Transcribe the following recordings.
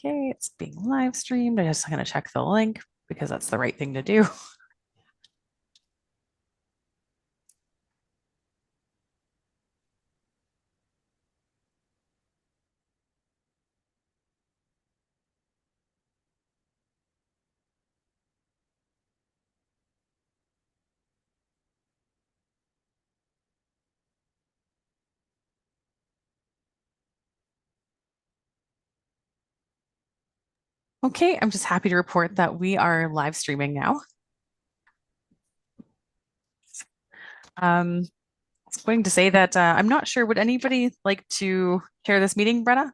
Okay, it's being live streamed. I'm just going to check the link because that's the right thing to do. Okay, I'm just happy to report that we are live streaming now. I was going to say that I'm not sure, would anybody like to chair this meeting, Brenna?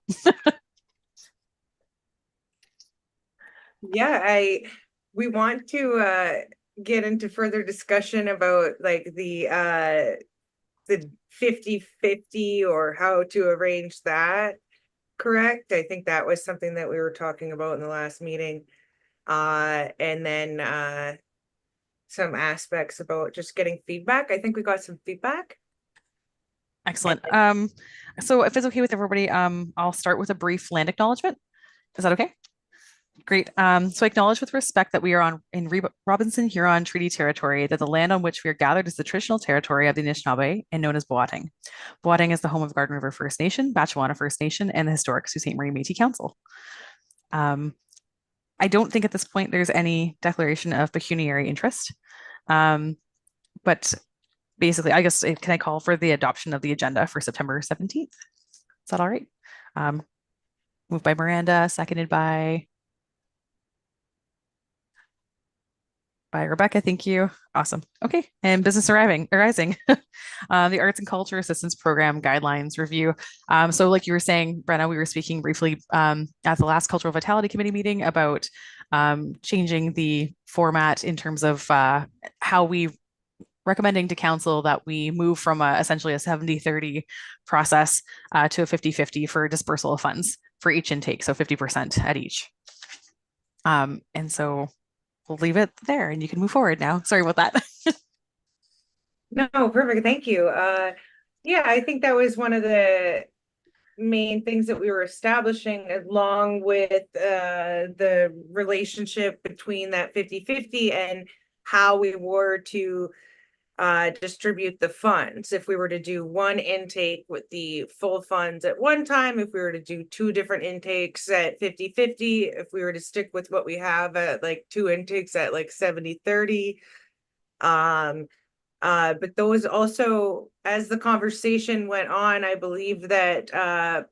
Yeah, we want to get into further discussion about like the 50/50 or how to arrange that, correct? I think that was something that we were talking about in the last meeting. And then some aspects about just getting feedback. I think we got some feedback. Excellent. So if it's okay with everybody, I'll start with a brief land acknowledgement. Is that okay? Great. So I acknowledge with respect that we are in Robinson Huron Treaty Territory, that the land on which we are gathered is the traditional territory of the Anishinaabe and known as Boateng. Boateng is the home of Garden River First Nation, Batchewana First Nation, and the historic Sault Ste. Marie Métis Council. Um, I don't think at this point there's any declaration of pecuniary interest. Um, but basically, I guess, can I call for the adoption of the agenda for September 17th? Is that all right? Um, Moved by Miranda, seconded by Rebecca. Thank you. Awesome. Okay. And business arising. The Arts and Culture Assistance Program guidelines review. So like you were saying, Brenna, we were speaking briefly at the last Cultural Vitality Committee meeting about changing the format in terms of how we recommending to council that we move from essentially a 70-30 process to a 50-50 for dispersal of funds for each intake, so 50% at each. And so we'll leave it there and you can move forward now. Sorry about that. No, perfect. Thank you. Yeah, I think that was one of the main things that we were establishing along with the relationship between that 50/50 and how we were to distribute the funds. If we were to do one intake with the full funds at one time, if we were to do two different intakes at 50/50, if we were to stick with what we have at like two intakes at like 70/30. But those also, as the conversation went on, I believe that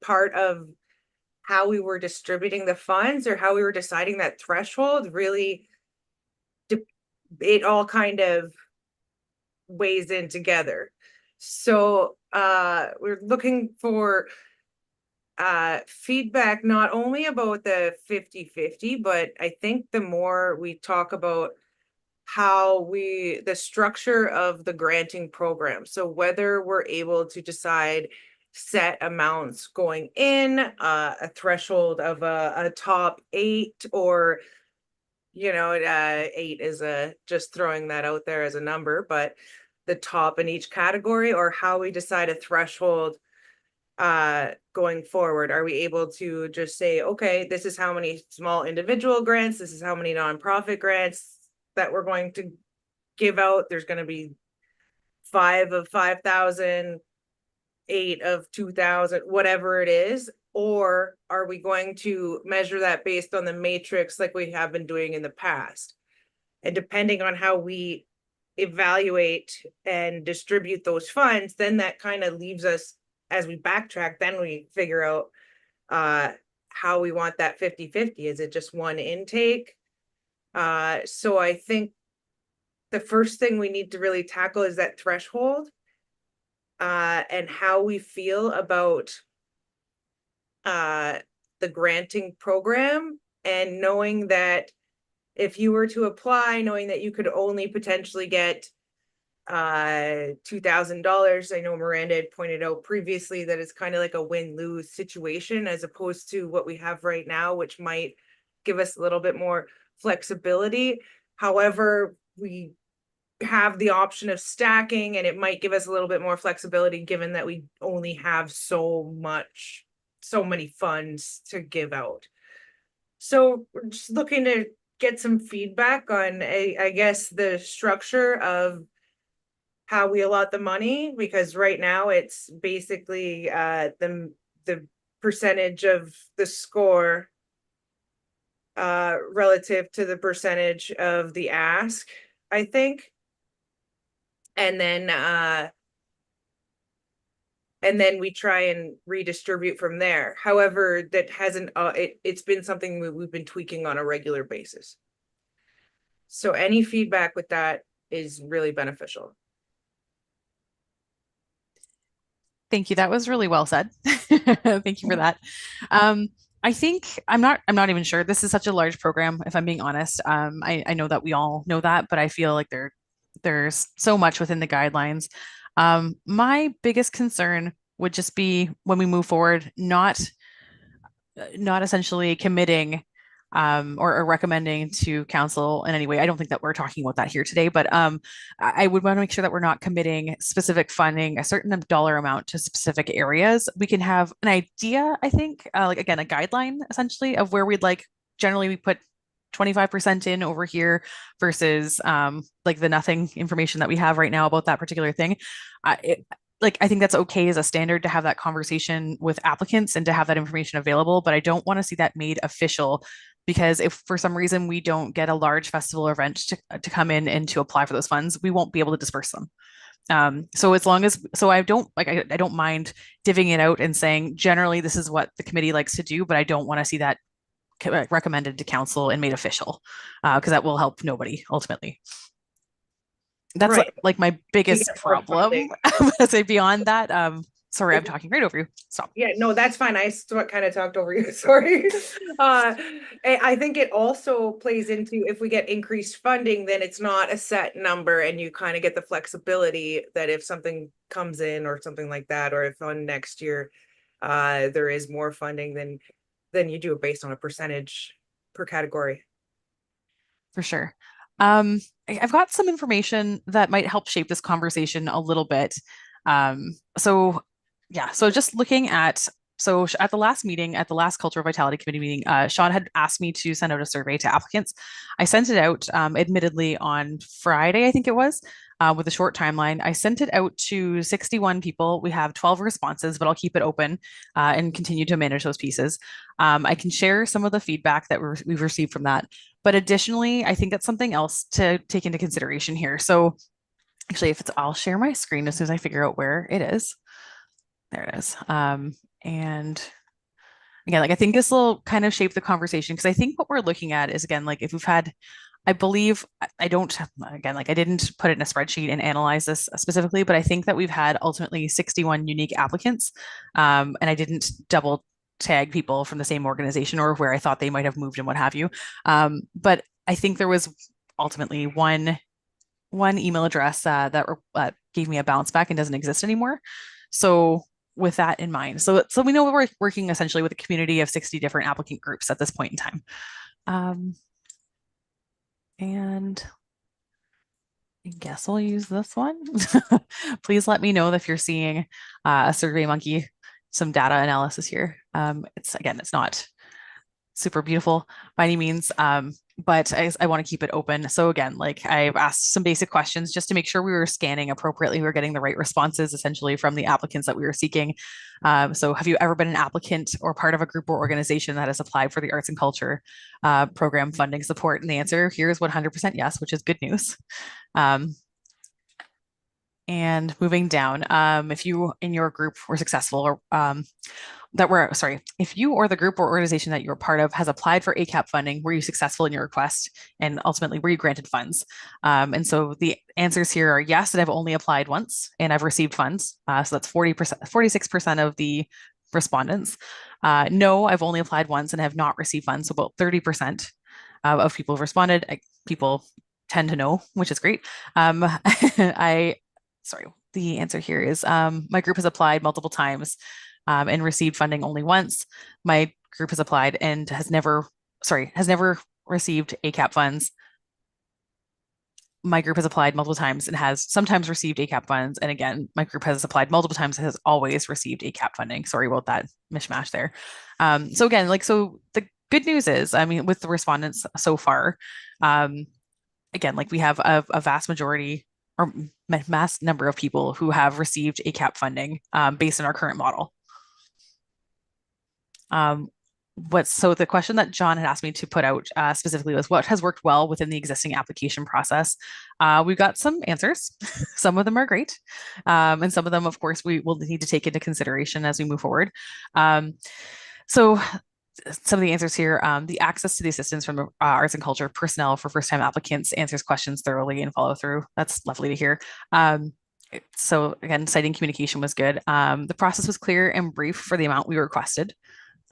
part of how we were distributing the funds or how we were deciding that threshold really, it all kind of weighs in together. So we're looking for feedback not only about the 50/50, but I think the more we talk about how the structure of the granting program. So whether we're able to decide set amounts going in, a threshold of a top 8, or, you know, 8 is just throwing that out there as a number, but the top in each category, or how we decide a threshold going forward. Are we able to just say, okay, this is how many small individual grants, this is how many nonprofit grants that we're going to give out. There's going to be 5 of 5,000, 8 of 2,000, whatever it is. Or are we going to measure that based on the matrix like we have been doing in the past? And depending on how we evaluate and distribute those funds, then that kind of leaves us, as we backtrack, then we figure out how we want that 50/50. Is it just one intake? So I think the first thing we need to really tackle is that threshold, and how we feel about the granting program, and knowing that if you were to apply, knowing that you could only potentially get $2,000. I know Miranda had pointed out previously that it's kind of like a win-lose situation as opposed to what we have right now, which might give us a little bit more flexibility. However, we have the option of stacking, and it might give us a little bit more flexibility given that we only have so many funds to give out. So we're just looking to get some feedback on, I guess, the structure of how we allot the money, because right now it's basically the percentage of the score relative to the percentage of the ask, I think. And then we try and redistribute from there. However, that hasn't it's been something we've been tweaking on a regular basis. So any feedback with that is really beneficial. Thank you. That was really well said. Thank you for that. Um, I think I'm not even sure. This is such a large program, if I'm being honest. I know that we all know that, but I feel like there's so much within the guidelines. My biggest concern would just be when we move forward, not essentially committing or recommending to council in any way. I don't think that we're talking about that here today, but I would want to make sure that we're not committing specific funding, a certain dollar amount to specific areas. We can have an idea, I think, like again, a guideline essentially of where we'd like. Generally, we put 25% in over here versus like the nothing information that we have right now about that particular thing. Like I think that's okay as a standard to have that conversation with applicants and to have that information available, but I don't want to see that made official because if for some reason we don't get a large festival or event to come in and to apply for those funds, we won't be able to disperse them. So as long as so I don't like I don't mind divvying it out and saying generally this is what the committee likes to do, but I don't want to see that recommended to council and made official because that will help nobody ultimately. That's Right. like my To biggest get more problem. funding. I say beyond that, sorry, I'm talking right over you. Stop. Yeah, no, that's fine. I kind of talked over you. Sorry. Uh, I think it also plays into if we get increased funding, then it's not a set number and you kind of get the flexibility that if something comes in or something like that, or if on next year there is more funding, then you do it based on a percentage per category. For sure. I've got some information that might help shape this conversation a little bit. So yeah, so just looking at so at the last meeting, at the last Cultural Vitality Committee meeting, Sean had asked me to send out a survey to applicants. I sent it out, admittedly on Friday, I think it was, with a short timeline. I sent it out to 61 people. We have 12 responses, but I'll keep it open and continue to manage those pieces. I can share some of the feedback that we've received from that. But additionally, I think that's something else to take into consideration here. So actually, if it's, I'll share my screen as soon as I figure out where it is. There it is. And again, like I think this will kind of shape the conversation because I think what we're looking at is again, like if we've had, I believe, I don't, again, like I didn't put it in a spreadsheet and analyze this specifically, but I think that we've had ultimately 61 unique applicants. And I didn't double tag people from the same organization or where I thought they might have moved and what have you. But I think there was ultimately one email address that gave me a bounce back and doesn't exist anymore. So with that in mind, so we know we're working essentially with a community of 60 different applicant groups at this point in time. And I guess I'll use this one. Please let me know if you're seeing a SurveyMonkey, some data analysis here. It's not super beautiful by any means, but I want to keep it open. So again, like I've asked some basic questions just to make sure we were scanning appropriately. We were getting the right responses essentially from the applicants that we were seeking. So have you ever been an applicant or part of a group or organization that has applied for the arts and culture program funding support? And the answer here is 100% yes, which is good news. And moving down, if you in your group were successful or if you or the group or organization that you're part of has applied for ACAP funding, were you successful in your request? And ultimately, were you granted funds? And so the answers here are yes, and I've only applied once and I've received funds. So that's 40%, 46% of the respondents. No, I've only applied once and have not received funds. So about 30% of people have responded. People tend to know, which is great. The answer here is my group has applied multiple times and received funding only once. My group has applied and has never received ACAP funds. My group has applied multiple times and has sometimes received ACAP funds. And again, my group has applied multiple times and has always received ACAP funding. Sorry about that mishmash there. So again, like, so good news is, I mean, with the respondents so far, um, again, like we have a vast majority or mass number of people who have received ACAP funding based on our current model. Um, so the question that John had asked me to put out specifically was what has worked well within the existing application process. We've got some answers. Some of them are great, and some of them, of course, we will need to take into consideration as we move forward. Um, so some of the answers here, the access to the assistance from arts and culture personnel for first-time applicants answers questions thoroughly and follow through. That's lovely to hear. So again, citing communication was good. The process was clear and brief for the amount we requested.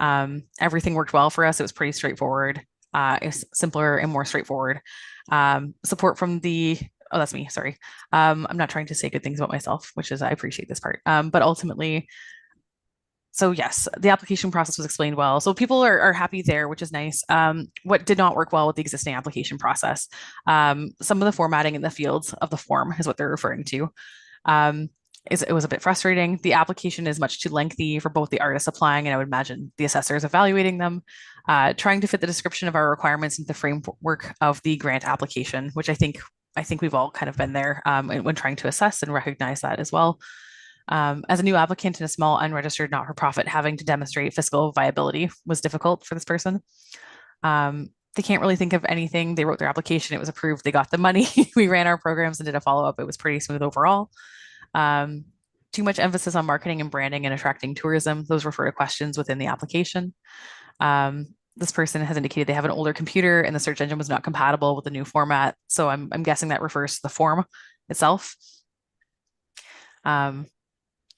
Everything worked well for us. It was pretty straightforward. It's simpler and more straightforward. Support from the oh, that's me. Sorry. I'm not trying to say good things about myself, which is I appreciate this part. But ultimately, so yes, the application process was explained well. So people are happy there, which is nice. What did not work well with the existing application process? Some of the formatting in the fields of the form is what they're referring to. Um, it was a bit frustrating. The application is much too lengthy for both the artists applying and I would imagine the assessors evaluating them. Trying to fit the description of our requirements into the framework of the grant application, which I think we've all kind of been there when trying to assess and recognize that as well. As a new applicant in a small unregistered not-for-profit, having to demonstrate fiscal viability was difficult for this person. They can't really think of anything. They wrote their application, it was approved, they got the money. We ran our programs and did a follow-up. It was pretty smooth overall. Um, Too much emphasis on marketing and branding and attracting tourism. Those refer to questions within the application. This person has indicated they have an older computer and the search engine was not compatible with the new format. So I'm guessing that refers to the form itself. Um,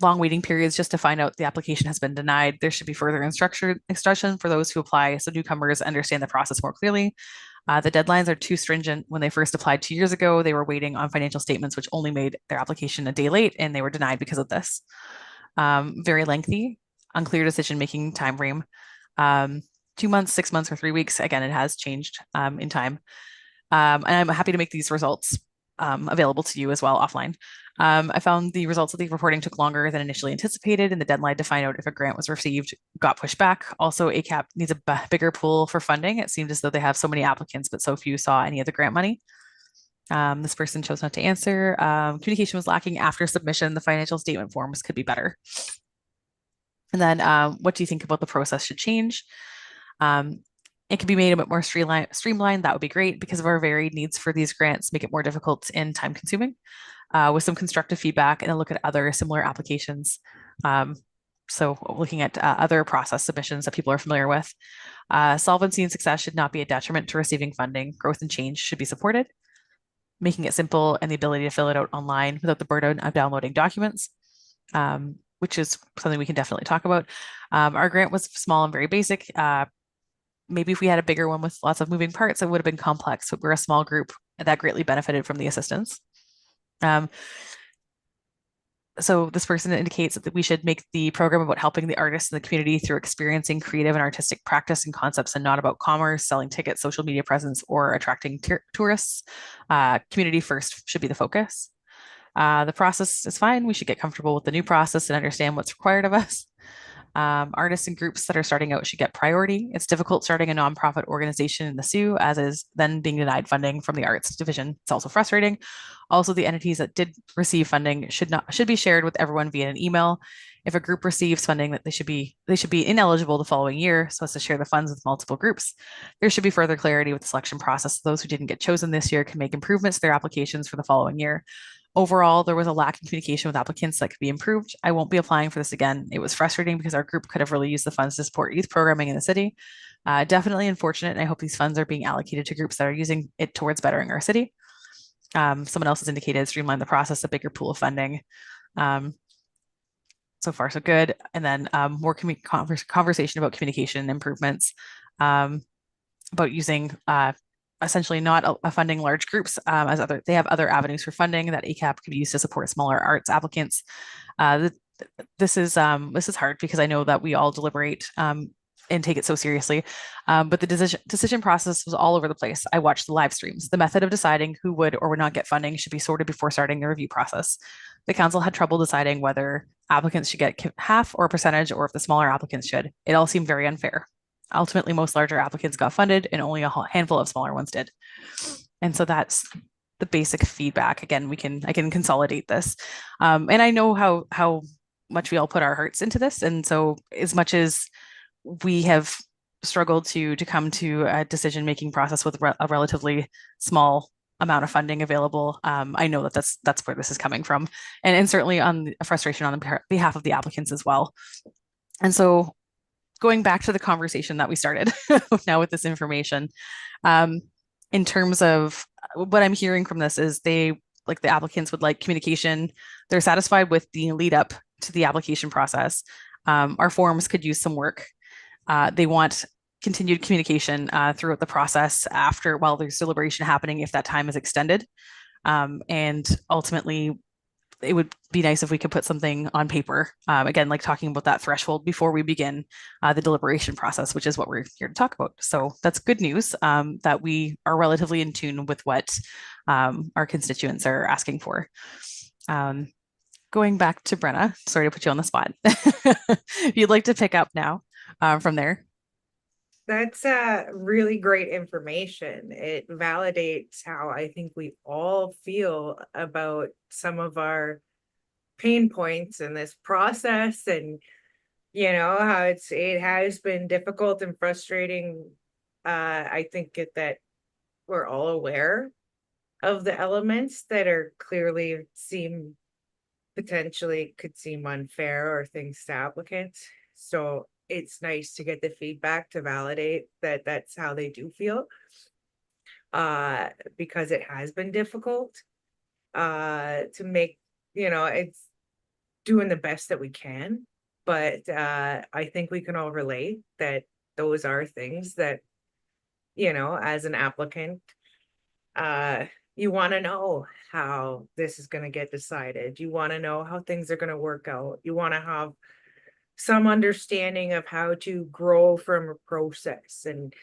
Long waiting periods just to find out the application has been denied. There should be further instruction for those who apply so newcomers understand the process more clearly. The deadlines are too stringent. When they first applied 2 years ago, they were waiting on financial statements, which only made their application a day late, and they were denied because of this. Very lengthy, unclear decision-making time frame. 2 months, 6 months, or 3 weeks. Again, it has changed in time. And I'm happy to make these results available to you as well offline. I found the results of the reporting took longer than initially anticipated, and the deadline to find out if a grant was received got pushed back. Also, ACAP needs a bigger pool for funding. It seemed as though they have so many applicants, but so few saw any of the grant money. This person chose not to answer. Communication was lacking after submission. The financial statement forms could be better. And then, what do you think about the process should change? It could be made a bit more streamlined. That would be great because of our varied needs for these grants, make it more difficult and time consuming. With some constructive feedback and a look at other similar applications. So looking at other process submissions that people are familiar with. Solvency and success should not be a detriment to receiving funding. Growth and change should be supported. Making it simple and the ability to fill it out online without the burden of downloading documents, which is something we can definitely talk about. Our grant was small and very basic. Maybe if we had a bigger one with lots of moving parts, it would have been complex, but we're a small group that greatly benefited from the assistance. So this person indicates that we should make the program about helping the artists in the community through experiencing creative and artistic practice and concepts and not about commerce, selling tickets, social media presence, or attracting tourists. Community first should be the focus. The process is fine. We should get comfortable with the new process and understand what's required of us. Artists and groups that are starting out should get priority. It's difficult starting a nonprofit organization in the Sioux, as is then being denied funding from the arts division. It's also frustrating. Also, the entities that did receive funding should be shared with everyone via an email. If a group receives funding, that they should be ineligible the following year, so as to share the funds with multiple groups. There should be further clarity with the selection process. Those who didn't get chosen this year can make improvements to their applications for the following year. Overall, there was a lack in communication with applicants that could be improved. I won't be applying for this again. It was frustrating because our group could have really used the funds to support youth programming in the city. Definitely unfortunate, and I hope these funds are being allocated to groups that are using it towards bettering our city. Someone else has indicated streamline the process, a bigger pool of funding. So far, so good. And then more conversation about communication improvements, about using essentially not funding large groups as they have other avenues for funding that ACAP could be used to support smaller arts applicants. This is hard because I know that we all deliberate and take it so seriously. But the decision process was all over the place. I watched the live streams. The method of deciding who would or would not get funding should be sorted before starting the review process. The council had trouble deciding whether applicants should get half or a percentage or if the smaller applicants should. It all seemed very unfair. ultimately most larger applicants got funded and only a handful of smaller ones did. And so that's the basic feedback. Again, I can consolidate this. And I know how much we all put our hearts into this. And so as much as we have struggled to come to a decision-making process with a relatively small amount of funding available, I know that that's where this is coming from, and certainly on a frustration on behalf of the applicants as well. And so going back to the conversation that we started now with this information, um, in terms of what I'm hearing from this is like the applicants would like communication. They're satisfied with the lead up to the application process. Our forms could use some work. They want continued communication throughout the process while there's deliberation happening, if that time is extended. And ultimately, it would be nice if we could put something on paper. Again, like talking about that threshold before we begin the deliberation process, which is what we're here to talk about. So that's good news that we are relatively in tune with what our constituents are asking for. Going back to Brenna, sorry to put you on the spot. If you'd like to pick up now from there. That's really great information. It validates how I think we all feel about some of our pain points in this process, and how it has been difficult and frustrating. I think that we're all aware of the elements that are clearly could seem unfair or things to applicants. So it's nice to get the feedback to validate that that's how they do feel, because it has been difficult to make, it's doing the best that we can. But I think we can all relate that those are things that, as an applicant, you want to know how this is going to get decided. You want to know how things are going to work out. You want to have some understanding of how to grow from a process. And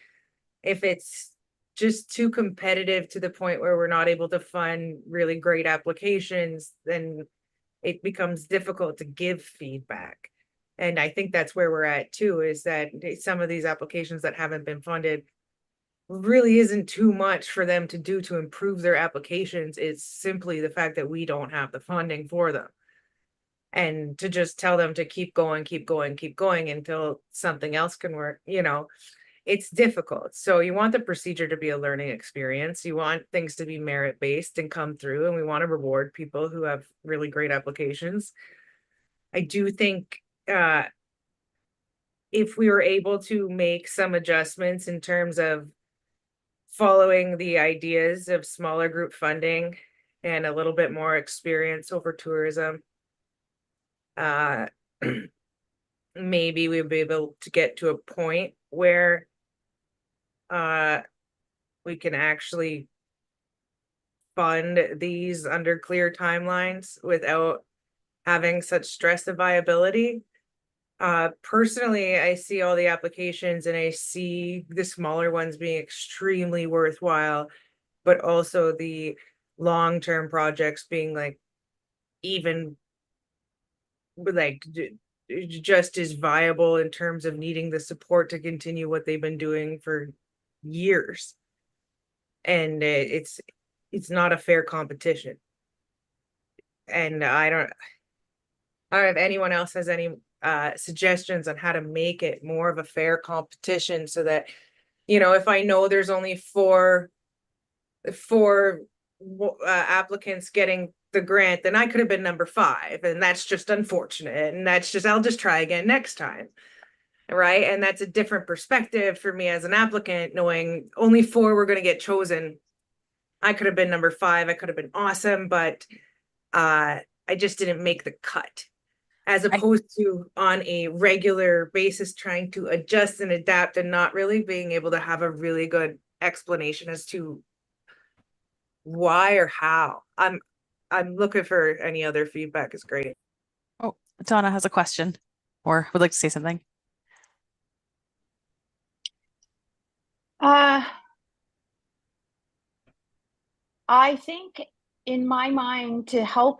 if it's just too competitive to the point where we're not able to fund really great applications, then it becomes difficult to give feedback. And I think that's where we're at too, is that some of these applications that haven't been funded really isn't too much for them to do to improve their applications. It's simply the fact that we don't have the funding for them. And to just tell them to keep going, keep going, keep going until something else can work, it's difficult. So you want the procedure to be a learning experience. You want things to be merit-based and come through, and we want to reward people who have really great applications. I do think if we were able to make some adjustments in terms of following the ideas of smaller group funding and a little bit more experience over tourism, maybe we'd be able to get to a point where we can actually fund these under clear timelines without having such stress of viability. Personally, I see all the applications and I see the smaller ones being extremely worthwhile, but also the long-term projects being like even like just as viable in terms of needing the support to continue what they've been doing for years. And it's not a fair competition. And I don't know if anyone else has any suggestions on how to make it more of a fair competition, so that, if I know there's only four applicants getting the grant, then I could have been number 5, and that's just unfortunate, and I'll just try again next time, right? And that's a different perspective for me as an applicant, knowing only 4 were going to get chosen. I could have been number 5, I could have been awesome, but I just didn't make the cut, as opposed to on a regular basis trying to adjust and adapt and not really being able to have a really good explanation as to why or how. I'm looking for any other feedback is great. Oh, Donna has a question or would like to say something. I think in my mind, to help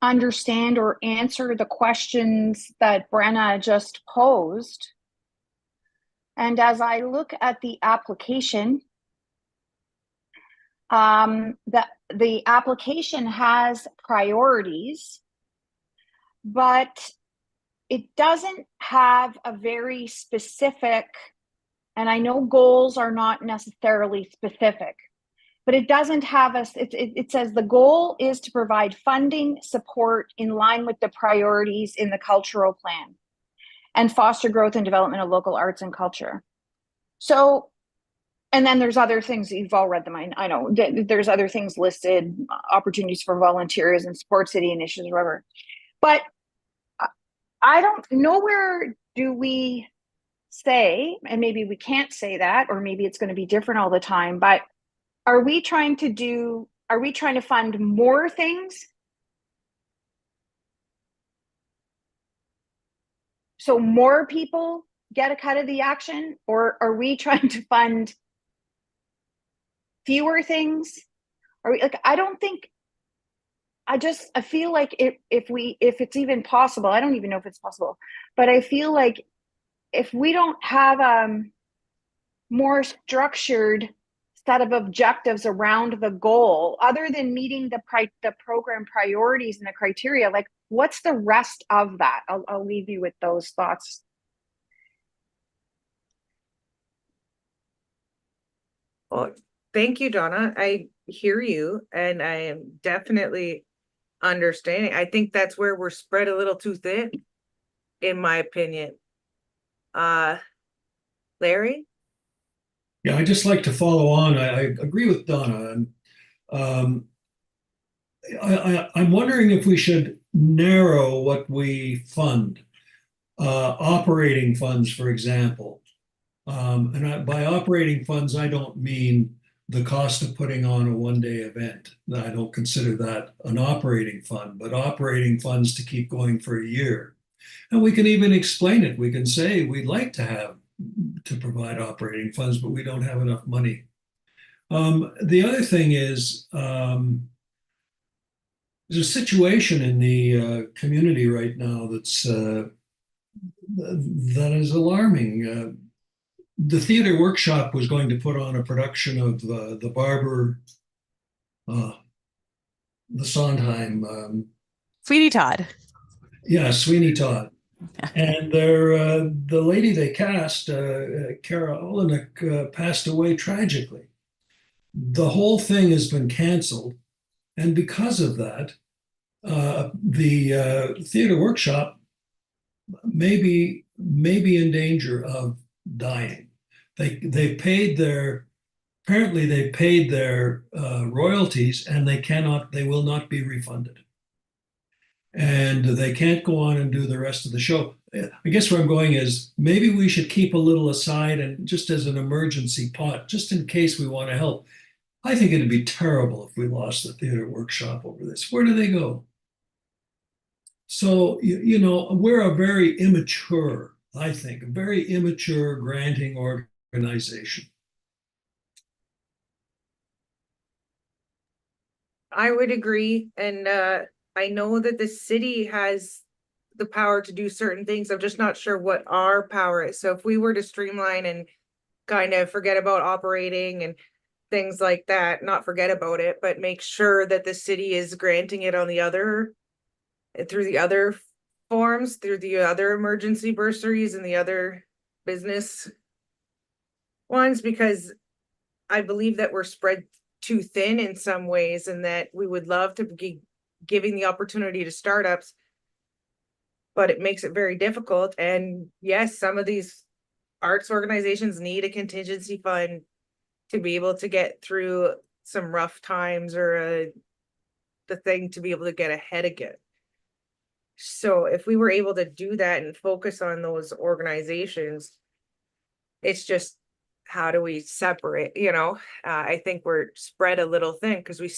understand or answer the questions that Brenna just posed, And as I look at the application, the application has priorities, but it doesn't have a very specific, and I know goals are not necessarily specific, but it doesn't have it says the goal is to provide funding support in line with the priorities in the cultural plan and foster growth and development of local arts and culture. So, and then there's other things, you've all read them. I know there's other things listed, opportunities for volunteers and support city initiatives, whatever. But I don't, nowhere do we say, and maybe we can't say that, or maybe it's going to be different all the time, but are we trying to fund more things? So more people get a cut of the action, or are we trying to fund fewer things? Are we like, I don't think, I feel like if it's even possible, I don't even know if it's possible, but I feel like if we don't have more structured set of objectives around the goal, other than meeting the program priorities and the criteria, like what's the rest of that? I'll leave you with those thoughts. Well, thank you, Donna. I hear you, and I am definitely understanding. I think that's where we're spread a little too thin, in my opinion. Larry? Yeah, I just like to follow on. I agree with Donna. And I'm wondering if we should narrow what we fund. Operating funds, for example. By operating funds, I don't mean the cost of putting on a one-day event. I don't consider that an operating fund, but operating funds to keep going for a year. And we can even explain it. We can say we'd like to provide operating funds, but we don't have enough money. The other thing is there's a situation in the community right now that is alarming. The theater workshop was going to put on a production of the Barber, the Sondheim, Sweetie Todd. yeah, Sweeney Todd. And the lady they cast, Kara Olenek, passed away tragically. The whole thing has been canceled. And because of that, the theater workshop may be in danger of dying. They paid their apparently they paid their royalties, and they will not be refunded, and they can't go on and do the rest of the show. I guess where I'm going is maybe we should keep a little aside and just as an emergency pot, just in case we want to help. I think it'd be terrible if we lost the theater workshop over this. Where do they go? So, we're a very immature, I think, a very immature granting organization. I would agree. And I know that the city has the power to do certain things. I'm just not sure what our power is. So if we were to streamline and kind of forget about operating and things like that, not forget about it, but make sure that the city is granting it on the other, through the other forms, through the other emergency bursaries and the other business ones, because I believe that we're spread too thin in some ways, and that we would love to be giving the opportunity to startups, but it makes it very difficult. And yes, some of these arts organizations need a contingency fund to be able to get through some rough times, or the thing to be able to get ahead again. So if we were able to do that and focus on those organizations, it's just, how do we separate, I think we're spread a little thin, because we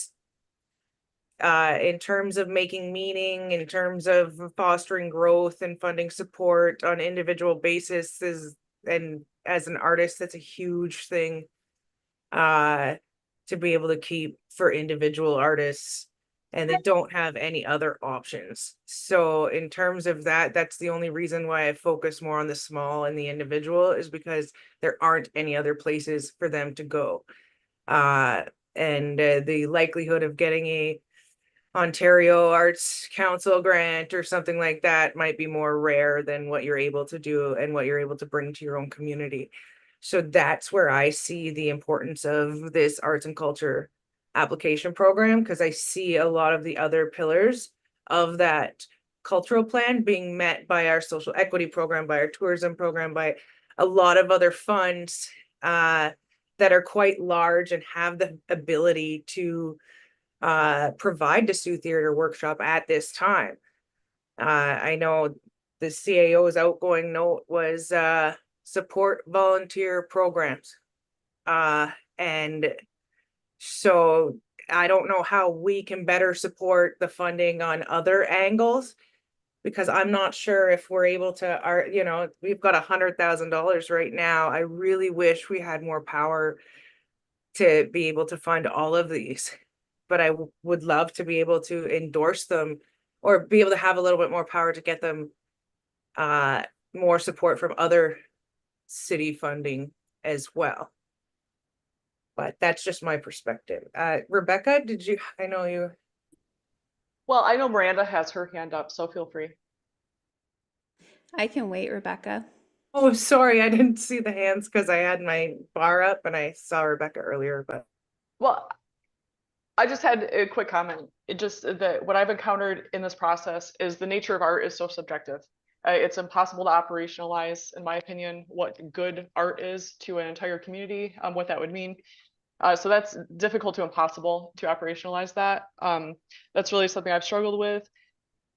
in terms of making meaning, in terms of fostering growth and funding support on individual basis and as an artist, that's a huge thing to be able to keep for individual artists. and they don't have any other options. So in terms of that, that's the only reason why I focus more on the small and the individual, is because there aren't any other places for them to go. And the likelihood of getting a Ontario Arts Council grant or something like that might be more rare than what you're able to do and what you're able to bring to your own community. So that's where I see the importance of this arts and culture application program, because I see a lot of the other pillars of that cultural plan being met by our social equity program, by our tourism program, by a lot of other funds that are quite large and have the ability to provide the Sioux Theater Workshop at this time. I know the CAO's outgoing note was support volunteer programs. And so I don't know how we can better support the funding on other angles, because I'm not sure if we're able to, we've got $100,000 right now. I really wish we had more power to be able to fund all of these, but I would love to be able to endorse them or be able to have a little bit more power to get them more support from other city funding as well. But that's just my perspective. Rebecca, I know you. Well, I know Miranda has her hand up, so feel free. I can wait, Rebecca. Oh, sorry, I didn't see the hands because I had my bar up and I saw Rebecca earlier, but. Well, I just had a quick comment. It just that what I've encountered in this process is the nature of art is so subjective. It's impossible to operationalize, in my opinion, what good art is to an entire community, what that would mean. So that's difficult to impossible to operationalize that. That's really something I've struggled with.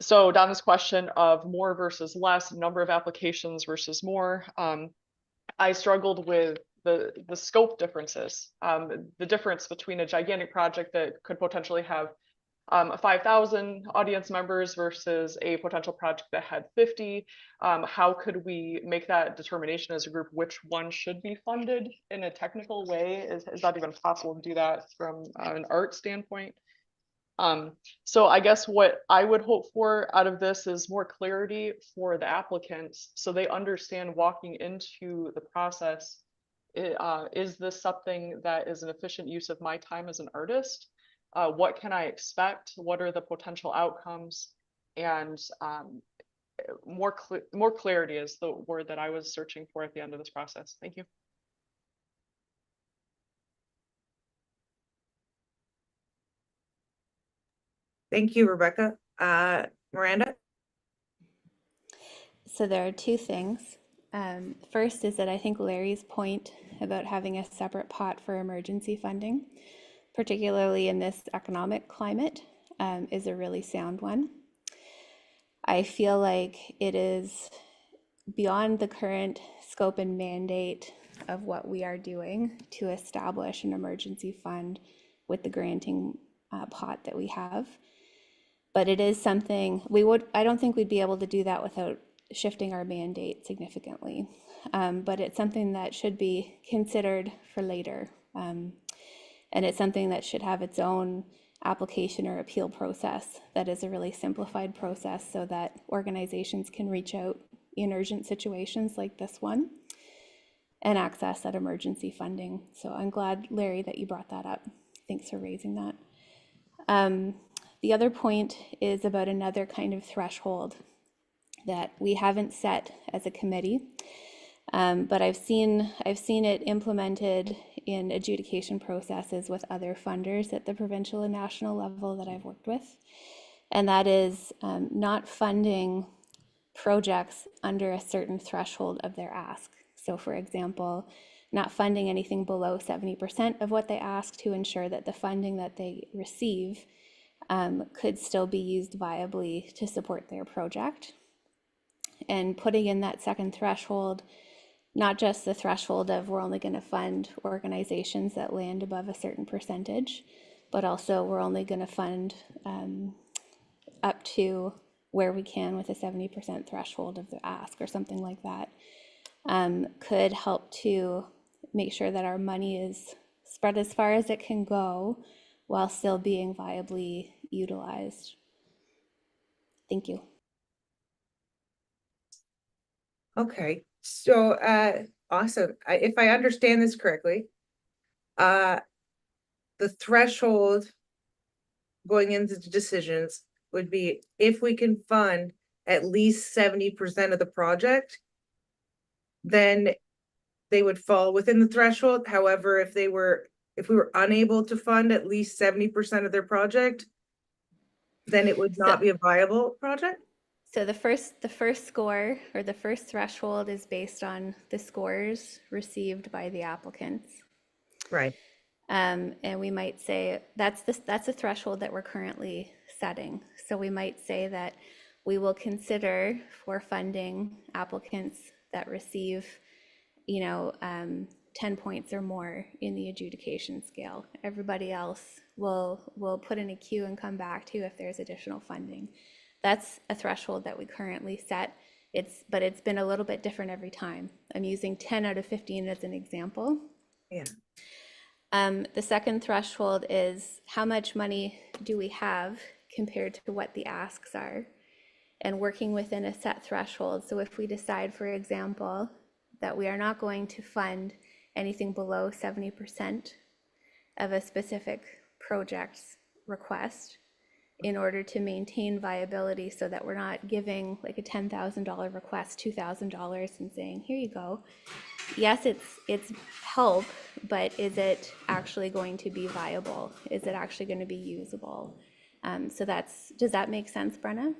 So down this question of more versus less, number of applications versus more, I struggled with the scope differences, the difference between a gigantic project that could potentially have 5,000 audience members versus a potential project that had 50. How could we make that determination as a group which one should be funded in a technical way? Is that even possible to do that from an art standpoint? So I guess what I would hope for out of this is more clarity for the applicants so they understand walking into the process. Is this something that is an efficient use of my time as an artist? What can I expect? What are the potential outcomes? And more clarity is the word that I was searching for at the end of this process. Thank you. Thank you, Rebecca. Miranda? So there are two things. First is that I think Larry's point about having a separate pot for emergency funding, particularly in this economic climate, is a really sound one. I feel like it is beyond the current scope and mandate of what we are doing to establish an emergency fund with the granting pot that we have. But it is something I don't think we'd be able to do that without shifting our mandate significantly. But it's something that should be considered for later. And it's something that should have its own application or appeal process that is a really simplified process so that organizations can reach out in urgent situations like this one and access that emergency funding. So I'm glad, Larry, that you brought that up. Thanks for raising that. The other point is about another kind of threshold that we haven't set as a committee, but I've seen it implemented in adjudication processes with other funders at the provincial and national level that I've worked with, and that is not funding projects under a certain threshold of their ask. So for example, not funding anything below 70% of what they ask to ensure that the funding that they receive could still be used viably to support their project. And putting in that second threshold, not just the threshold of we're only going to fund organizations that land above a certain percentage, but also we're only going to fund up to where we can with a 70% threshold of the ask or something like that, could help to make sure that our money is spread as far as it can go while still being viably utilized. Thank you. Okay, so awesome. If I understand this correctly, the threshold going into the decisions would be if we can fund at least 70% of the project, then they would fall within the threshold. However, if we were unable to fund at least 70% of their project, then it would not be a viable project. So the first score, or the first threshold, is based on the scores received by the applicants. Right. And we might say that's a threshold that we're currently setting. So we might say that we will consider for funding applicants that receive, 10 points or more in the adjudication scale. Everybody else will put in a queue and come back to if there's additional funding. That's a threshold that we currently set. But it's been a little bit different every time. I'm using 10 out of 15 as an example. Yeah. The second threshold is how much money do we have compared to what the asks are, and working within a set threshold. So if we decide, for example, that we are not going to fund anything below 70% of a specific project's request in order to maintain viability, so that we're not giving like a $10,000 request $2,000 and saying, here you go. Yes, it's help, but is it actually going to be viable? Is it actually going to be usable? So does that make sense, Brenna?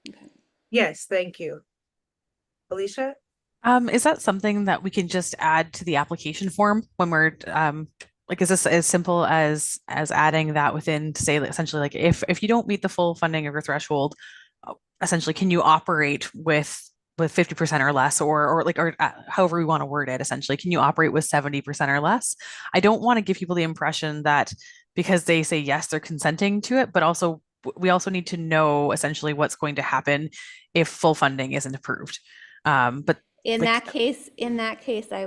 Okay. Yes, thank you. Alicia? Is that something that we can just add to the application form when we're like, is this as simple as adding that within to say, essentially, like, if you don't meet the full funding of your threshold, essentially, can you operate with 50% or less, or however we want to word it, essentially, can you operate with 70% or less? I don't want to give people the impression that because they say yes, they're consenting to it, but also we also need to know essentially what's going to happen if full funding isn't approved. But In like, that case, I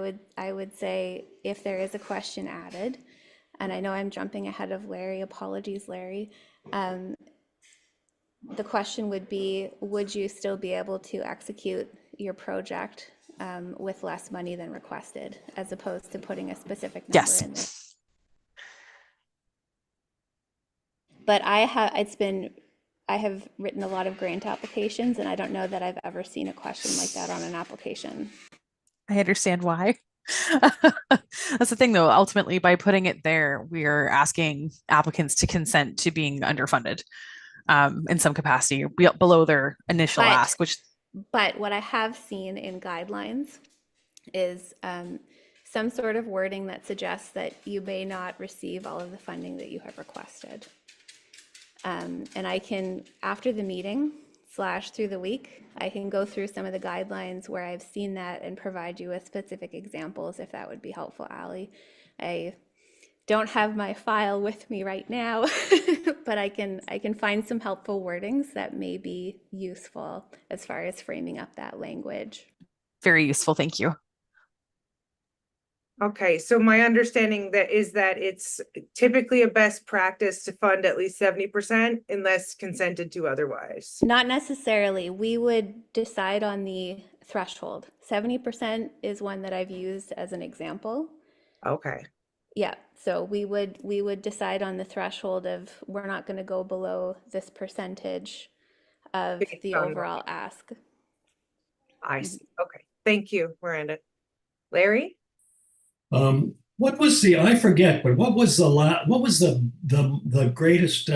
would say if there is a question added, and I know I'm jumping ahead of Larry, apologies, Larry. The question would be, would you still be able to execute your project with less money than requested, as opposed to putting a specific number yes. in there? But I have written a lot of grant applications, and I don't know that I've ever seen a question like that on an application. I understand why. That's the thing, though. Ultimately, by putting it there, we are asking applicants to consent to being underfunded in some capacity below their initial ask, which. But what I have seen in guidelines is some sort of wording that suggests that you may not receive all of the funding that you have requested. And I can, after the meeting / through the week, I can go through some of the guidelines where I've seen that and provide you with specific examples, if that would be helpful, Allie. I don't have my file with me right now, but I can find some helpful wordings that may be useful as far as framing up that language. Very useful, thank you. Okay, so my understanding is that it's typically a best practice to fund at least 70% unless consented to otherwise. Not necessarily. We would decide on the threshold. 70% is one that I've used as an example. Okay. Yeah, so we would decide on the threshold of, we're not going to go below this percentage of the overall ask. I see. Okay, thank you, Miranda. Larry? What was I forget, but what was the greatest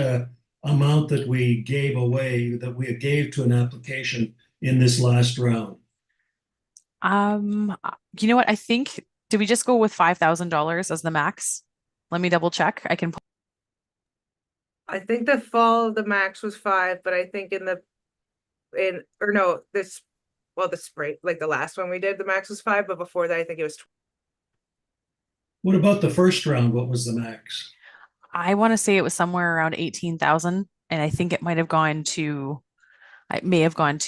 amount that we gave away, that we gave to an application in this last round? You know what? I think, did we just go with $5,000 as the max? Let me double check. I think the max was 5, but I think the spring, like the last one we did, the max was 5, but before that, I think it was 20. What about the first round? What was the max? I want to say it was somewhere around 18,000, and I think it may have gone to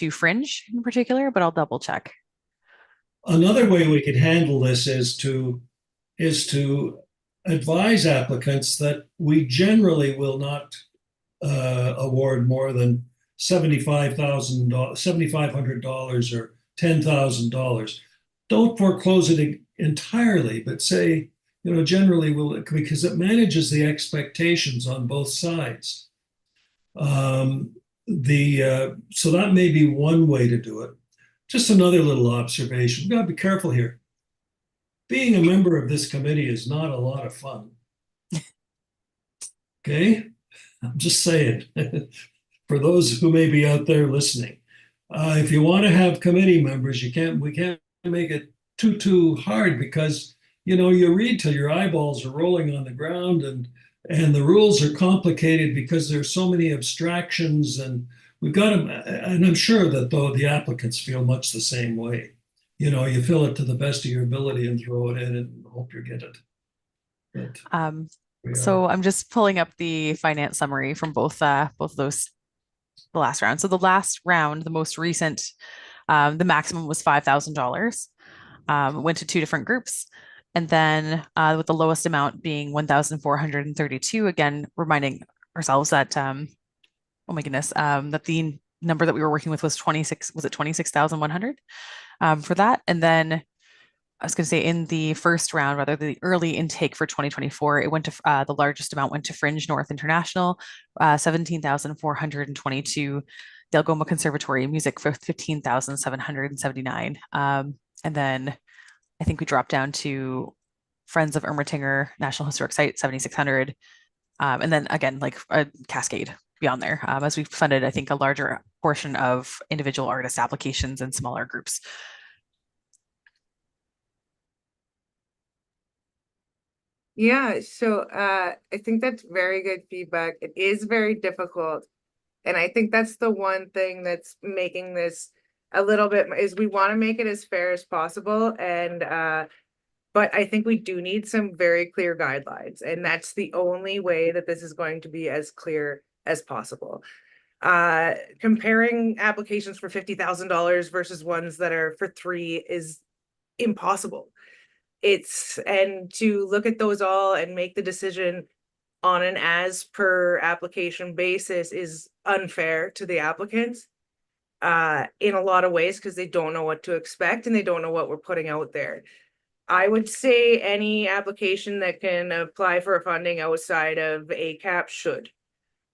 Fringe in particular, but I'll double check. Another way we could handle this is to advise applicants that we generally will not award more than $7,500 or $10,000. Don't foreclose it entirely, but say, generally will, because it manages the expectations on both sides. So that may be one way to do it. Just another little observation. We've got to be careful here. Being a member of this committee is not a lot of fun. Okay? I'm just saying, for those who may be out there listening. If you want to have committee members, we can't make it too hard, because you read till your eyeballs are rolling on the ground, and the rules are complicated because there's so many abstractions, and we've got to, and I'm sure that though the applicants feel much the same way. You fill it to the best of your ability and throw it in and hope you get it. But So I'm just pulling up the finance summary from both of those, the last round. So the last round, the most recent, the maximum was $5,000. Went to two different groups. And then with the lowest amount being 1,432, again, reminding ourselves that, oh my goodness, that the number that we were working with was 26,100 for that. And then I was going to say in the first round, rather the early intake for 2024, it went to the largest amount went to Fringe North International, 17,422, the Algoma Conservatory Music for 15,779. And then I think we dropped down to Friends of Ermatinger National Historic Site, 7,600. And then again, like a cascade beyond there, as we funded, I think, a larger portion of individual artist applications in smaller groups. Yeah, so I think that's very good feedback. It is very difficult. And I think that's the one thing that's making this a little bit, is we want to make it as fair as possible. And but I think we do need some very clear guidelines. And that's the only way that this is going to be as clear as possible. Comparing applications for $50,000 versus ones that are for $3 is impossible. And to look at those all and make the decision on an as per application basis is unfair to the applicants in a lot of ways, because they don't know what to expect and they don't know what we're putting out there. I would say any application that can apply for funding outside of ACAP should.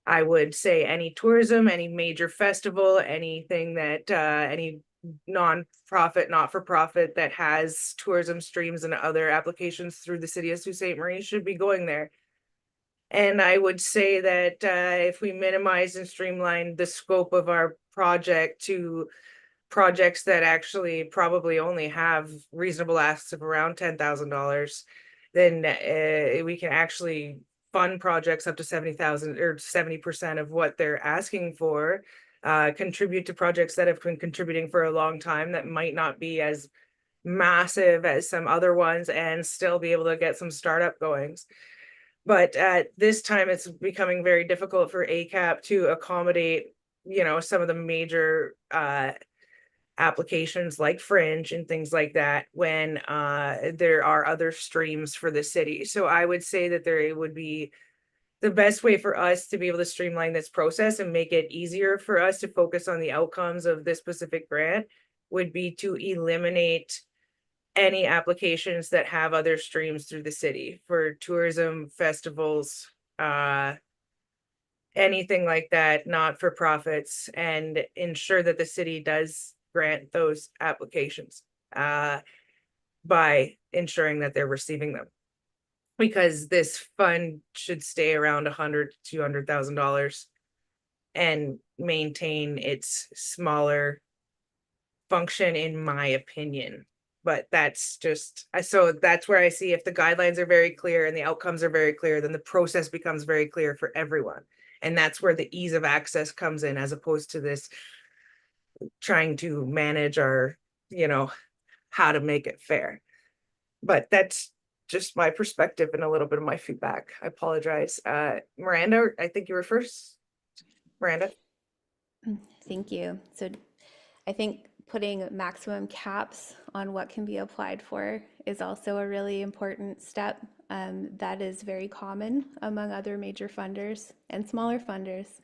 I would say any tourism, any major festival, anything that any non-profit, not-for-profit that has tourism streams and other applications through the city of Sault Ste. Marie should be going there. And I would say that if we minimize and streamline the scope of our project to projects that actually probably only have reasonable asks of around $10,000, then we can actually fund projects up to 70,000 or 70% of what they're asking for. Contribute to projects that have been contributing for a long time that might not be as massive as some other ones, and still be able to get some startup goings. But at this time, it's becoming very difficult for ACAP to accommodate, some of the major applications like Fringe and things like that when there are other streams for the city. So I would say that there would be the best way for us to be able to streamline this process and make it easier for us to focus on the outcomes of this specific grant would be to eliminate any applications that have other streams through the city for tourism, festivals, anything like that, not for profits, and ensure that the city does grant those applications by ensuring that they're receiving them. Because this fund should stay around $100,000 to $200,000 and maintain its smaller function, in my opinion. But that's just, so that's where I see if the guidelines are very clear and the outcomes are very clear, then the process becomes very clear for everyone. And that's where the ease of access comes in, as opposed to this trying to manage our, how to make it fair. But that's just my perspective and a little bit of my feedback. I apologize. Miranda, I think you were first. Miranda. Thank you. So I think putting maximum caps on what can be applied for is also a really important step. That is very common among other major funders and smaller funders,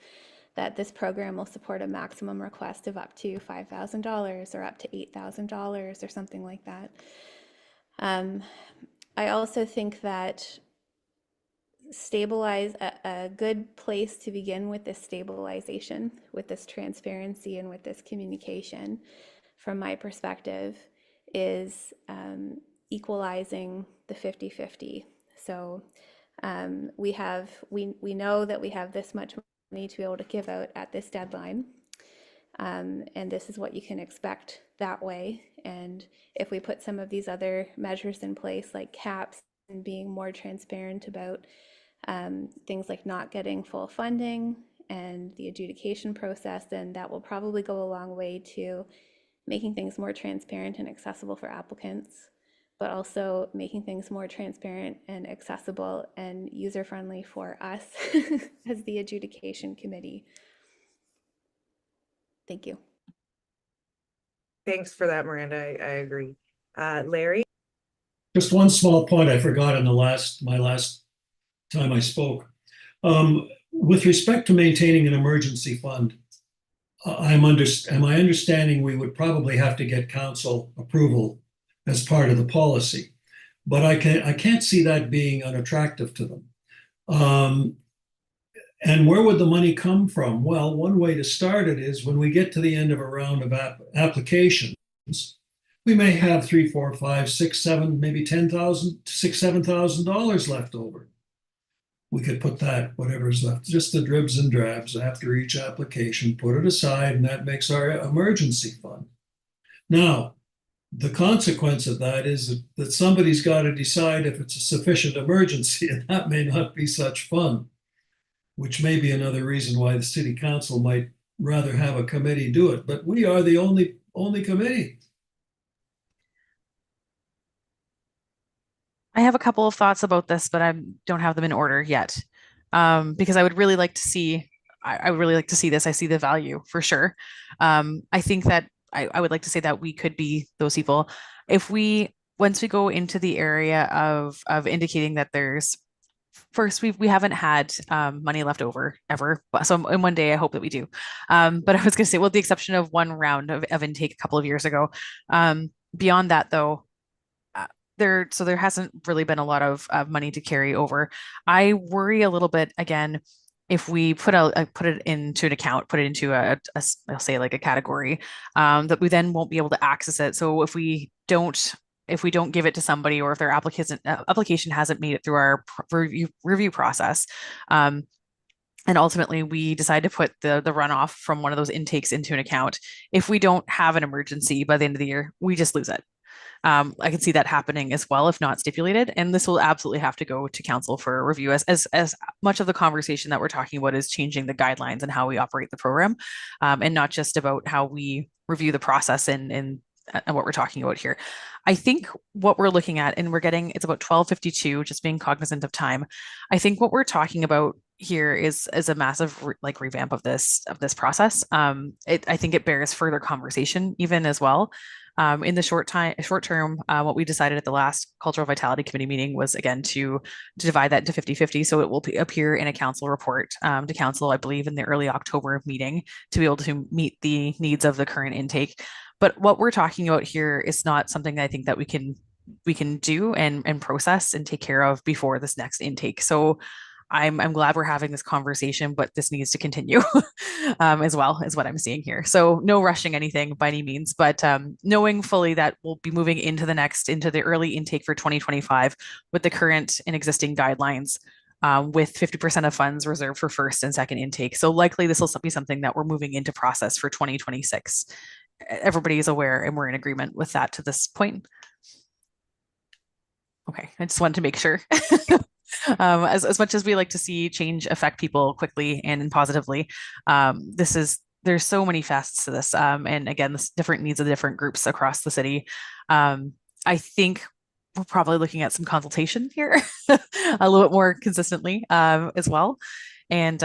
that this program will support a maximum request of up to $5,000 or up to $8,000 or something like that. I also think that a good place to begin with this stabilization, with this transparency, and with this communication, from my perspective, is equalizing the 50-50. So we know that we have this much money to be able to give out at this deadline, and this is what you can expect that way. And if we put some of these other measures in place, like caps and being more transparent about things like not getting full funding and the adjudication process, then that will probably go a long way to making things more transparent and accessible for applicants, but also making things more transparent and accessible and user-friendly for us as the adjudication committee. Thank you. Thanks for that, Miranda. I agree. Larry? Just one small point I forgot in my last time I spoke. With respect to maintaining an emergency fund, am I understanding we would probably have to get council approval as part of the policy, but I can't see that being unattractive to them. And where would the money come from? Well, one way to start it is when we get to the end of a round of applications, we may have $3,000, $4,000, $5,000, $6,000, $7,000, maybe $10,000, $6,000, $7,000 left over. We could put that, whatever's left, just the dribs and drabs after each application, put it aside, and that makes our emergency fund. Now, the consequence of that is that somebody's got to decide if it's a sufficient emergency, and that may not be such fun, which may be another reason why the city council might rather have a committee do it. But we are the only committee. I have a couple of thoughts about this, but I don't have them in order yet. Because I would really like to see, I would really like to see this. I see the value for sure. I think that I would like to say that we could be those people. Once we go into the area of indicating that there's, first, we haven't had money left over ever. So in one day, I hope that we do. But I was going to say, well, the exception of one round of intake a couple of years ago. Beyond that, though, there hasn't really been a lot of money to carry over. I worry a little bit, again, if we put it into an account, put it into I'll say like a category, that we then won't be able to access it. So if we don't give it to somebody, or if their application hasn't made it through our review process, and ultimately we decide to put the runoff from one of those intakes into an account, if we don't have an emergency by the end of the year, we just lose it. I can see that happening as well, if not stipulated. And this will absolutely have to go to council for review, as much of the conversation that we're talking about is changing the guidelines and how we operate the program, and not just about how we review the process and what we're talking about here. I think what we're looking at, and it's about 12:52, just being cognizant of time. I think what we're talking about here is a massive revamp of this process. I think it bears further conversation even as well. In the short term, what we decided at the last Cultural Vitality Committee meeting was, again, to divide that into 50-50. So it will appear in a council report to council, I believe, in the early October meeting, to be able to meet the needs of the current intake. But what we're talking about here is not something that I think that we can do and process and take care of before this next intake. So I'm glad we're having this conversation, but this needs to continue as well, is what I'm seeing here. So no rushing anything by any means, but knowing fully that we'll be moving into the early intake for 2025 with the current and existing guidelines, with 50% of funds reserved for first and second intake. So likely this will be something that we're moving into process for 2026. Everybody is aware and we're in agreement with that to this point. Okay, I just wanted to make sure. As much as we like to see change affect people quickly and positively, there's so many facets to this, and again, this different needs of the different groups across the city. I think we're probably looking at some consultation here a little bit more consistently, as well. And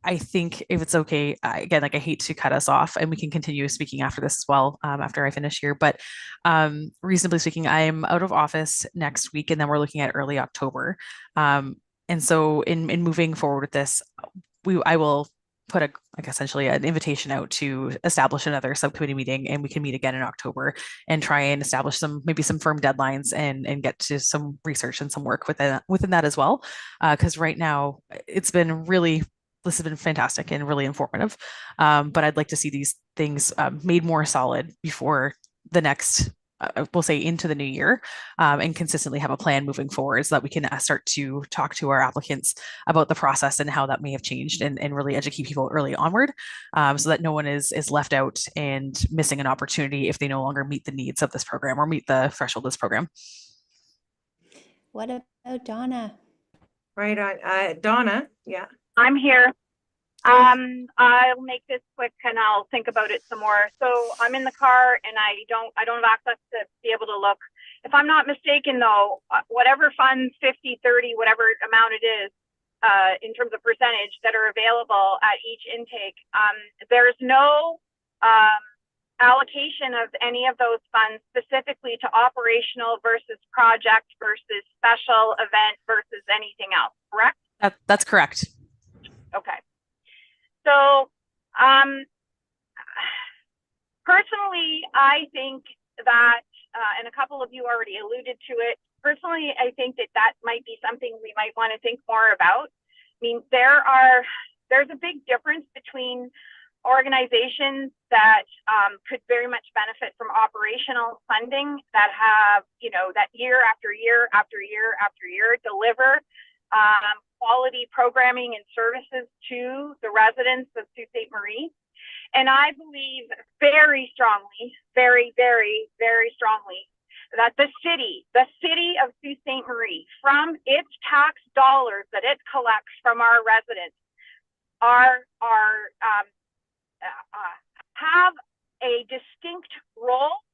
I think if it's okay, again, like I hate to cut us off, and we can continue speaking after this as well, after I finish here. But reasonably speaking, I'm out of office next week, and then we're looking at early October. And so in moving forward with this, I will put a like essentially an invitation out to establish another subcommittee meeting, and we can meet again in October and try and establish maybe some firm deadlines and get to some research and some work within that as well. Because right now this has been fantastic and really informative. But I'd like to see these things made more solid before the next we'll say into the new year, and consistently have a plan moving forward so that we can start to talk to our applicants about the process and how that may have changed, and really educate people early onward, so that no one is left out and missing an opportunity if they no longer meet the needs of this program or meet the threshold of this program. What about Donna? Right on. Donna, yeah. I'm here. Go. I'll make this quick and I'll think about it some more. So I'm in the car and I don't have access to be able to look. If I'm not mistaken though, whatever funds, 50, 30, whatever amount it is, in terms of percentage that are available at each intake, there's no allocation of any of those funds specifically to operational versus project versus special event versus anything else, correct? That's correct. Okay. So, personally, I think that, and a couple of you already alluded to it, personally, I think that might be something we might want to think more about. I mean, there's a big difference between organizations that could very much benefit from operational funding that have, that year after year after year after year deliver quality programming and services to the residents of Sault Ste. Marie. And I believe very strongly, very, very, very strongly that the city of Sault Ste. Marie, from its tax dollars that it collects from our residents, have a distinct role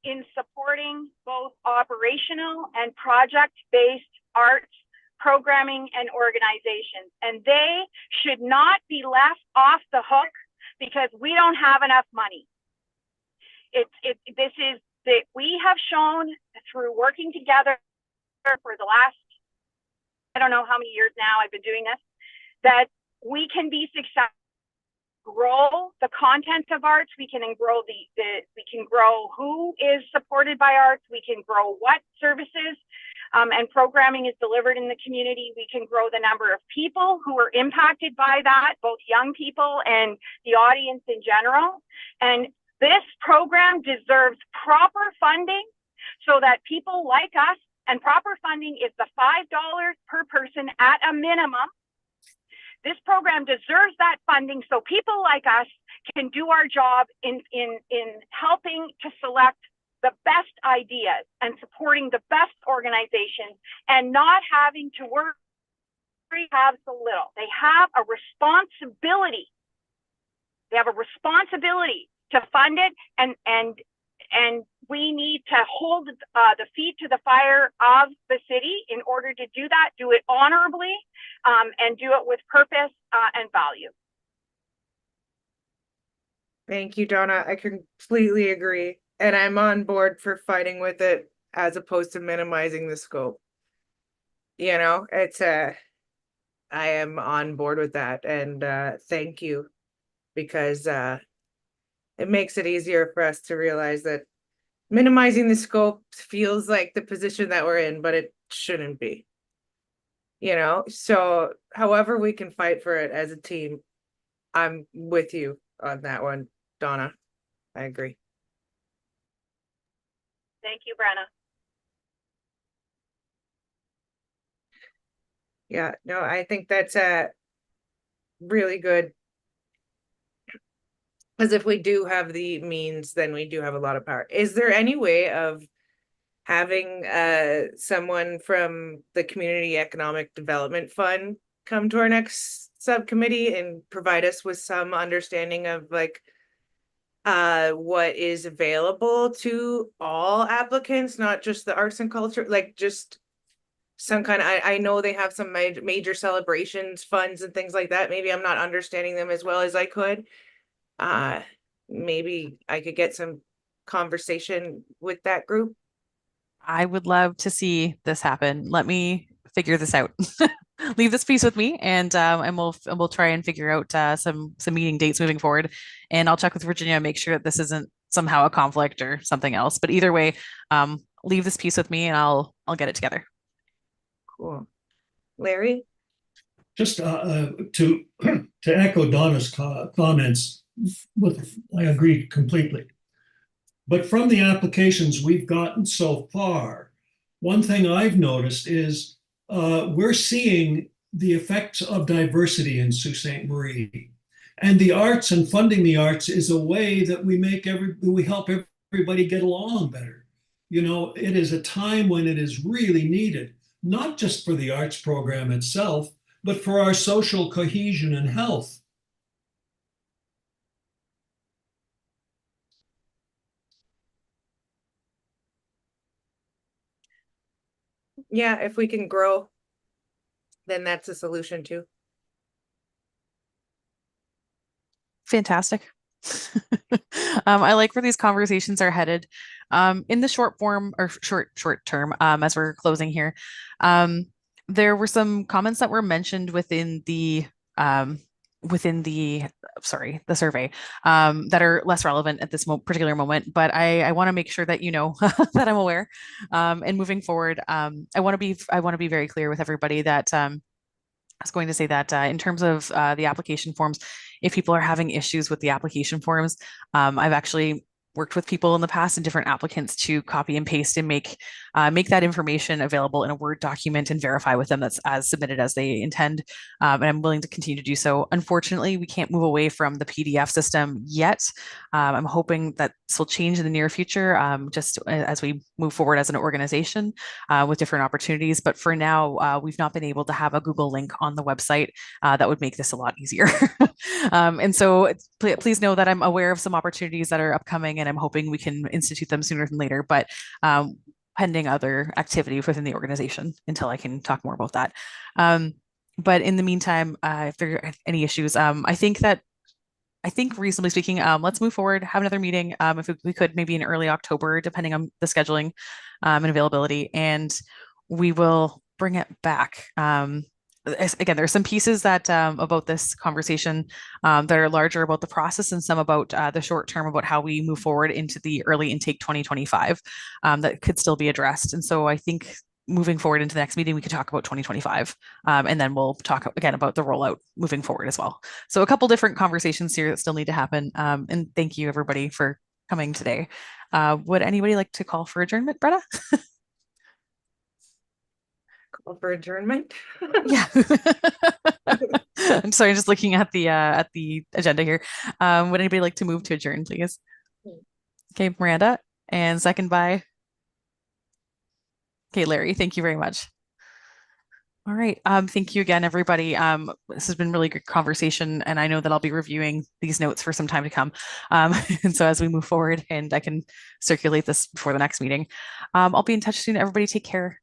in supporting both operational and project-based arts programming and organizations, and they should not be left off the hook because we don't have enough money. We have shown through working together for the last, I don't know how many years now I've been doing this, that we can be successful. Grow the content of arts. We can grow we can grow who is supported by arts. We can grow what services and programming is delivered in the community. We can grow the number of people who are impacted by that, both young people and the audience in general. And this program deserves proper funding so that people like us, and proper funding is the $5 per person at a minimum. This program deserves that funding so people like us can do our job in helping to select the best ideas and supporting the best organizations and not having to worry have so little. They have a responsibility. They have a responsibility to fund it, and we need to hold the feet to the fire of the city in order to do that, do it honorably, and do it with purpose and value. Thank you, Donna. I completely agree. And I'm on board for fighting with it as opposed to minimizing the scope. I am on board with that. And thank you, because it makes it easier for us to realize that minimizing the scope feels like the position that we're in, but it shouldn't be. So however we can fight for it as a team, I'm with you on that one, Donna. I agree. Thank you, Brenna. Yeah, no, I think that's really good. Because if we do have the means, then we do have a lot of power. Is there any way of having someone from the Community Economic Development Fund come to our next subcommittee and provide us with some understanding of what is available to all applicants, not just the arts and culture, just some kind of, I know they have some major celebrations, funds and things like that. Maybe I'm not understanding them as well as I could. Maybe I could get some conversation with that group. I would love to see this happen. Let me figure this out. Leave this piece with me, and we'll try and figure out some meeting dates moving forward. And I'll check with Virginia and make sure that this isn't somehow a conflict or something else. But either way, leave this piece with me, and I'll get it together. Cool. Larry? Just to echo Donna's comments, I agree completely. But from the applications we've gotten so far, one thing I've noticed is we're seeing the effects of diversity in Sault Ste. Marie. And the arts and funding the arts is a way that we help everybody get along better. You know, it is a time when it is really needed, not just for the arts program itself, but for our social cohesion and health. Yeah, if we can grow, then that's a solution too. Fantastic. I like where these conversations are headed. In the short form or short term, as we're closing here, there were some comments that were mentioned within the the survey that are less relevant at this particular moment. But I want to make sure that you know that I'm aware. And moving forward, I want to be very clear with everybody that I was going to say that in terms of the application forms, if people are having issues with the application forms, I've actually worked with people in the past and different applicants to copy and paste and make that information available in a Word document and verify with them that's as submitted as they intend. And I'm willing to continue to do so. Unfortunately, we can't move away from the PDF system yet. I'm hoping that this will change in the near future, just as we move forward as an organization with different opportunities. But for now, we've not been able to have a Google link on the website that would make this a lot easier. And so please know that I'm aware of some opportunities that are upcoming, and I'm hoping we can institute them sooner than later, but pending other activity within the organization until I can talk more about that. But in the meantime, if there are any issues, I think reasonably speaking, let's move forward, have another meeting, if we could, maybe in early October, depending on the scheduling and availability, and we will bring it back. Again, there's some pieces that about this conversation that are larger about the process, and some about the short term about how we move forward into the early intake 2025 that could still be addressed. And so I think moving forward into the next meeting, we could talk about 2025, and then we'll talk again about the rollout moving forward as well. So a couple different conversations here that still need to happen. And thank you everybody for coming today. Would anybody like to call for adjournment, Bretta? Call for adjournment. Yeah. I'm sorry, just looking at the agenda here. Would anybody like to move to adjourn, please? Okay, Miranda, and second by. Okay, Larry, thank you very much. All right. Thank you again, everybody. This has been really good conversation, and I know that I'll be reviewing these notes for some time to come. And so as we move forward, and I can circulate this before the next meeting, I'll be in touch soon. Everybody take care.